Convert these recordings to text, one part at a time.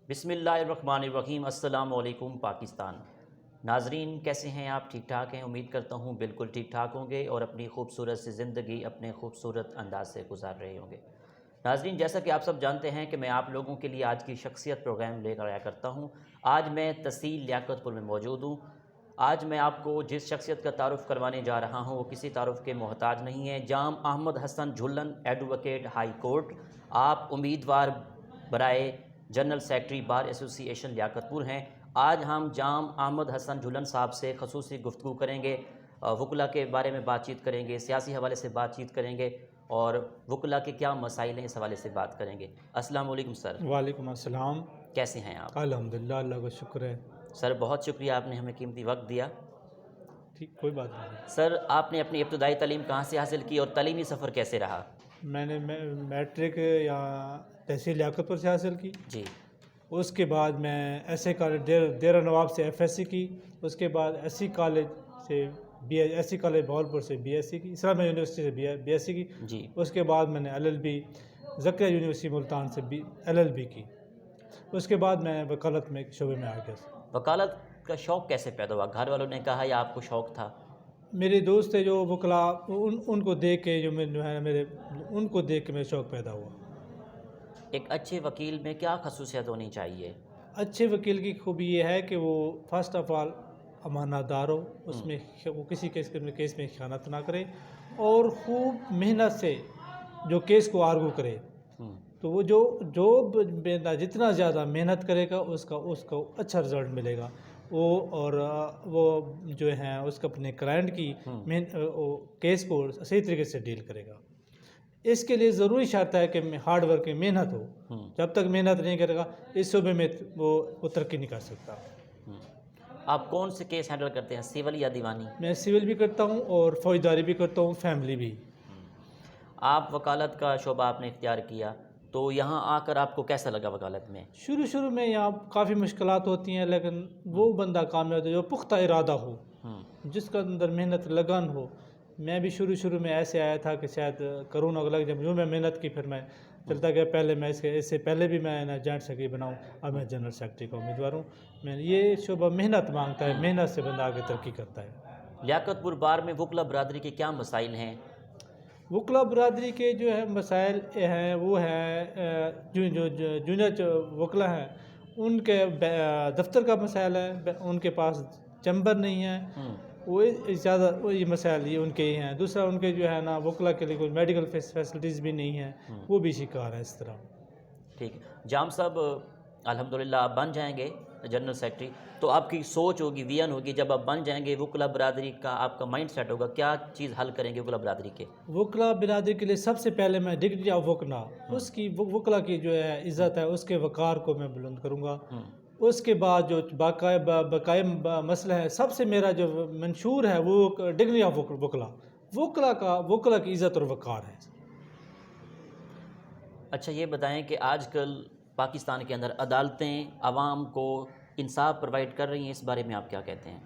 بسم اللہ الرحمن الرحیم۔ السلام علیکم پاکستان۔ ناظرین کیسے ہیں آپ؟ ٹھیک ٹھاک ہیں؟ امید کرتا ہوں بالکل ٹھیک ٹھاک ہوں گے اور اپنی خوبصورت سی زندگی اپنے خوبصورت انداز سے گزار رہے ہوں گے۔ ناظرین جیسا کہ آپ سب جانتے ہیں کہ میں آپ لوگوں کے لیے آج کی شخصیت پروگرام لے کر آیا کرتا ہوں۔ آج میں تحصیل لیاقت پور میں موجود ہوں۔ آج میں آپ کو جس شخصیت کا تعارف کروانے جا رہا ہوں وہ کسی تعارف کے محتاج نہیں ہے۔ جام احمد حسن جھلن، ایڈوکیٹ ہائی کورٹ۔ آپ امیدوار برائے جنرل سیکرٹری بار ایسوسی ایشن لیاقت پور ہیں۔ آج ہم جام احمد حسن جھلن صاحب سے خصوصی گفتگو کریں گے، وکلا کے بارے میں بات چیت کریں گے، سیاسی حوالے سے بات چیت کریں گے اور وکلا کے کیا مسائل ہیں اس حوالے سے بات کریں گے۔ السلام علیکم سر۔ وعلیکم السلام۔ کیسے ہیں آپ؟ الحمدللہ، اللہ کا شکر ہے۔ سر بہت شکریہ، آپ نے ہمیں قیمتی وقت دیا۔ ٹھیک، کوئی بات نہیں۔ سر آپ نے اپنی ابتدائی تعلیم کہاں سے حاصل کی اور تعلیمی سفر کیسے رہا؟ میں نے میٹرک یا تحصیل لیاقت پور سے حاصل کی۔ جی۔ اس کے بعد میں ایس اے کالج دیرہ نواب سے ایف ایس سی کی۔ اس کے بعد ایس سی کالج سے ایس سی کالج بہاولپور سے بی ایس سی کی، اسلامیہ یونیورسٹی سے بی ایس سی کی۔ جی۔ اس کے بعد میں نے ایل ایل بی زکریا یونیورسٹی ملتان سے ایل ایل بی کی۔ اس کے بعد میں وکالت میں شعبے میں آ گیا۔ وکالت کا شوق کیسے پیدا ہوا؟ گھر والوں نے کہا یا آپ کو شوق تھا؟ میرے دوست تھے جو وکلا، ان کو دیکھ کے ان کو دیکھ کے میرا شوق پیدا ہوا۔ ایک اچھے وکیل میں کیا خصوصیت ہونی چاہیے؟ اچھے وکیل کی خوبی یہ ہے کہ وہ فرسٹ آف آل امانت دار ہو، اس میں وہ کسی کیس میں خیانت نہ کرے اور خوب محنت سے جو کیس کو آرگو کرے۔ تو وہ جو جتنا زیادہ محنت کرے گا اس کو اچھا رزلٹ ملے گا۔ وہ جو ہیں اس کا اپنے کلائنٹ کی کیس کو صحیح طریقے سے ڈیل کرے گا۔ اس کے لیے ضروری شرط ہے کہ ہارڈ ورک کی محنت ہو۔ جب تک محنت نہیں کرے گا اس شعبے میں وہ ترقی نہیں کر سکتا۔ آپ کون سے کیس ہینڈل کرتے ہیں، سول یا دیوانی؟ میں سول بھی کرتا ہوں اور فوجداری بھی کرتا ہوں، فیملی بھی۔ آپ وکالت کا شعبہ آپ نے اختیار کیا تو یہاں آ کر آپ کو کیسا لگا وکالت میں؟ شروع میں یہاں کافی مشکلات ہوتی ہیں، لیکن وہ بندہ کامیاب ہے جو پختہ ارادہ ہو، جس کا اندر محنت لگن ہو۔ میں بھی شروع میں ایسے آیا تھا کہ شاید کروں نہ لگ، جب میں محنت کی پھر میں چلتا گیا۔ پہلے میں اس سے پہلے بھی میں جوائنٹ سیکرٹری بناؤں، اب میں جنرل سیکرٹری کا امیدوار ہوں۔ یہ شعبہ محنت مانگتا ہے، محنت سے بندہ آگے ترقی کرتا ہے۔ لیاقت پور بار میں وکلا برادری کے کیا مسائل ہیں؟ وکلا برادری کے جو ہے مسائل ہیں وہ ہیں جو جونیئر وکلا ہیں ان کے دفتر کا مسائل ہے، ان کے پاس چیمبر نہیں ہے، وہ زیادہ یہ مسائل یہ ان کے ہی ہیں۔ دوسرا ان کے جو ہے نا وکلا کے لیے کوئی میڈیکل فیسلٹیز بھی نہیں ہیں، وہ بھی شکار ہیں اس طرح۔ ٹھیک ہے جام صاحب، الحمدللہ آپ بن جائیں گے جنرل سیکرٹری تو آپ کی سوچ ہوگی، ویژن ہوگی، جب آپ بن جائیں گے وکلا برادری کا آپ کا مائنڈ سیٹ ہوگا، کیا چیز حل کریں گے وکلا برادری کے؟ وکلا برادری کے لیے سب سے پہلے میں ڈگنیٹی آف وکلا، اس کی وکلا کی جو ہے عزت ہے، اس کے وقار کو میں بلند کروں گا۔ اس کے بعد جو بقائے مسئلہ ہے، سب سے میرا جو منشور ہے وہ ڈگنیٹی آف وکلا کی عزت اور وقار ہے۔ اچھا یہ بتائیں کہ آج کل پاکستان کے اندر عدالتیں عوام کو انصاف پرووائڈ کر رہی ہیں، اس بارے میں آپ کیا کہتے ہیں؟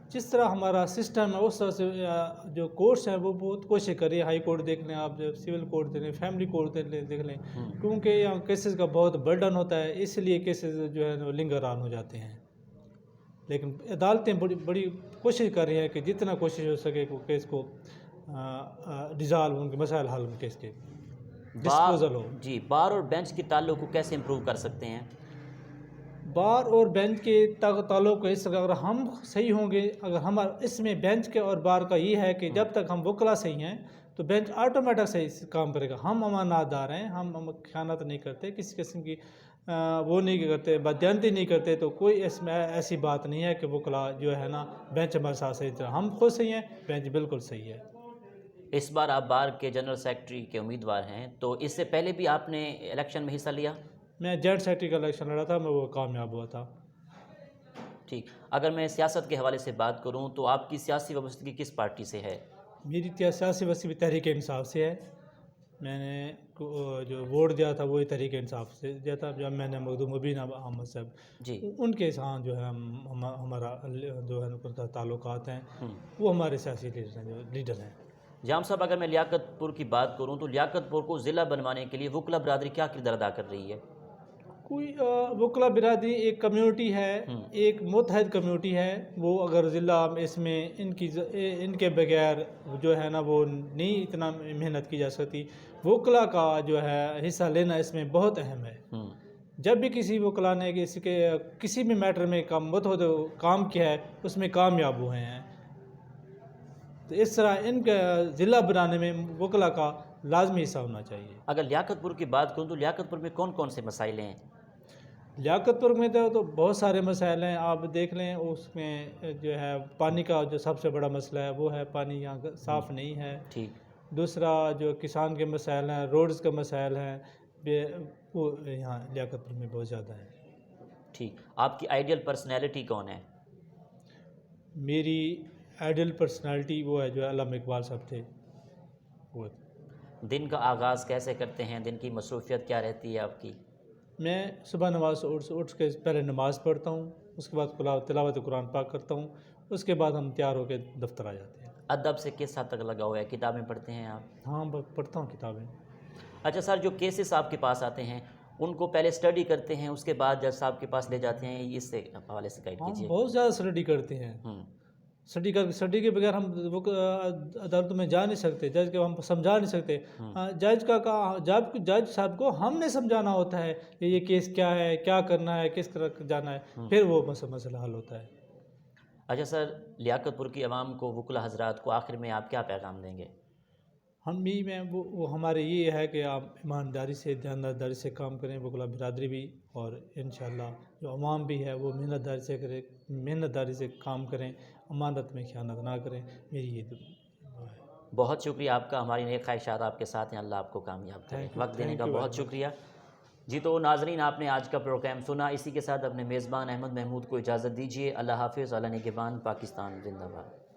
جس طرح ہمارا سسٹم ہے اس طرح سے جو کورٹس ہیں وہ بہت کوشش کر رہی ہے۔ ہائی کورٹ دیکھ لیں آپ، جو سول کورٹ دیکھ لیں، فیملی کورٹ دیکھ لیں، کیونکہ یہاں کیسز کا بہت برڈن ہوتا ہے، اس لیے کیسز جو ہے وہ لنگر آن ہو جاتے ہیں۔ لیکن عدالتیں بڑی کوشش کر رہی ہیں کہ جتنا کوشش ہو سکے وہ کیس کو ڈیزالو، ان کے مسائل حل ان کیس کے ڈسپوزل ہو۔ جی، بار اور بینچ کے تعلق کو کیسے امپروو کر سکتے ہیں؟ بار اور بینچ کے تعلق کو اس طرح اگر ہم صحیح ہوں گے، اگر ہمارا اس میں بینچ کے اور بار کا یہ ہے کہ جب تک ہم وکلا صحیح ہیں تو بینچ آٹومیٹک صحیح کام کرے گا۔ ہم امانت دار ہیں، ہم خیانت نہیں کرتے، کسی قسم کی وہ نہیں کرتے، بددیانتی نہیں کرتے، تو کوئی اس میں ایسی بات نہیں ہے کہ وکلا جو ہے نا بینچ ہمارے ساتھ صحیح طرح، ہم خود صحیح ہیں، بینچ بالکل صحیح ہے۔ اس بار آپ بار کے جنرل سیکرٹری کے امیدوار ہیں تو اس سے پہلے بھی آپ نے الیکشن میں حصہ لیا؟ میں جوائنٹ سیکرٹری کا الیکشن لڑا تھا، میں وہ کامیاب ہوا تھا۔ ٹھیک، اگر میں سیاست کے حوالے سے بات کروں تو آپ کی سیاسی وابستگی کس پارٹی سے ہے؟ میری سیاسی وابستگی تحریک انصاف سے ہے۔ میں نے جو ووٹ دیا تھا وہی تحریک انصاف سے دیا تھا، جب میں نے مخدوم مبین احمد صاحب جی ان کے ساتھ جو ہے ہمارا جو ہے تعلقات ہیں، وہ ہمارے سیاسی لیڈر ہیں۔ جام صاحب، اگر میں لیاقت پور کی بات کروں تو لیاقت پور کو ضلع بنوانے کے لیے وکلا برادری کیا کردار ادا کر رہی ہے؟ کوئی وکلا برادری ایک کمیونٹی ہے، ایک متحد کمیونٹی ہے، وہ اگر ضلع اس میں ان کے بغیر جو ہے نا وہ نہیں اتنا محنت کی جا سکتی. وکلا کا جو ہے حصہ لینا اس میں بہت اہم ہے. جب بھی کسی وکلا نے کسی بھی میٹر میں کام کیا ہے اس میں کامیاب ہوئے ہیں. تو اس طرح ان کا ضلع بنانے میں وکلا کا لازمی حصہ ہونا چاہیے. اگر لیاقت پور کی بات کروں تو لیاقت پور میں کون کون سے مسائل ہیں؟ لیاقت پور میں تو بہت سارے مسائل ہیں. آپ دیکھ لیں اس میں جو ہے پانی کا جو سب سے بڑا مسئلہ ہے وہ ہے پانی یہاں صاف نہیں ہے. ٹھیک. دوسرا جو کسان کے مسائل ہیں، روڈز کے مسائل ہیں، وہ یہاں لیاقت پور میں بہت زیادہ ہیں. ٹھیک. آپ کی آئیڈیل پرسنالٹی کون ہے؟ میری آئیڈیل پرسنالٹی وہ ہے جو علامہ اقبال صاحب تھے. وہ دن کا آغاز کیسے کرتے ہیں؟ دن کی مصروفیت کیا رہتی ہے آپ کی؟ میں صبح نماز اٹھ کے پہلے نماز پڑھتا ہوں، اس کے بعد تلاوت قرآن پاک کرتا ہوں، اس کے بعد ہم تیار ہو کے دفتر آ جاتے ہیں. ادب سے کس حد تک لگا ہوا ہے؟ کتابیں پڑھتے ہیں آپ؟ ہاں پڑھتا ہوں کتابیں. اچھا سر، جو کیسز آپ کے پاس آتے ہیں ان کو پہلے اسٹڈی کرتے ہیں، اس کے بعد جج صاحب کے پاس لے جاتے ہیں، اس سے حوالے سے گائیڈ ہم کیجیے. بہت زیادہ اسٹڈی کرتے ہیں. اسٹڈی کے بغیر ہم عدالتوں میں جا نہیں سکتے، جج کو ہم سمجھا نہیں سکتے. جج صاحب کو ہم نے سمجھانا ہوتا ہے کہ یہ کیس کیا ہے، کیا کرنا ہے، کس طرح جانا ہے، پھر وہ مسئلہ حل ہوتا ہے. اچھا سر، لیاقت پور کی عوام کو، وکلا حضرات کو آخر میں آپ کیا پیغام دیں گے؟ ہم بھی وہ ہمارے یہ ہے کہ آپ ایمانداری سے، دیانتداری سے کام کریں، وکلا برادری بھی، اور انشاءاللہ جو عوام بھی ہے وہ محنت داری سے کام کریں، امانت میں خیانت نہ کریں. میری یہ دعا ہے. بہت شکریہ آپ کا. ہماری نیک خواہشات آپ کے ساتھ ہیں. اللہ آپ کو کامیاب کرے. وقت دینے کا بہت شکریہ. جی تو ناظرین، آپ نے آج کا پروگرام سنا. اسی کے ساتھ اپنے میزبان احمد محمود کو اجازت دیجیے. اللہ حافظ. اللہ نگہبان. پاکستان زندہ باد.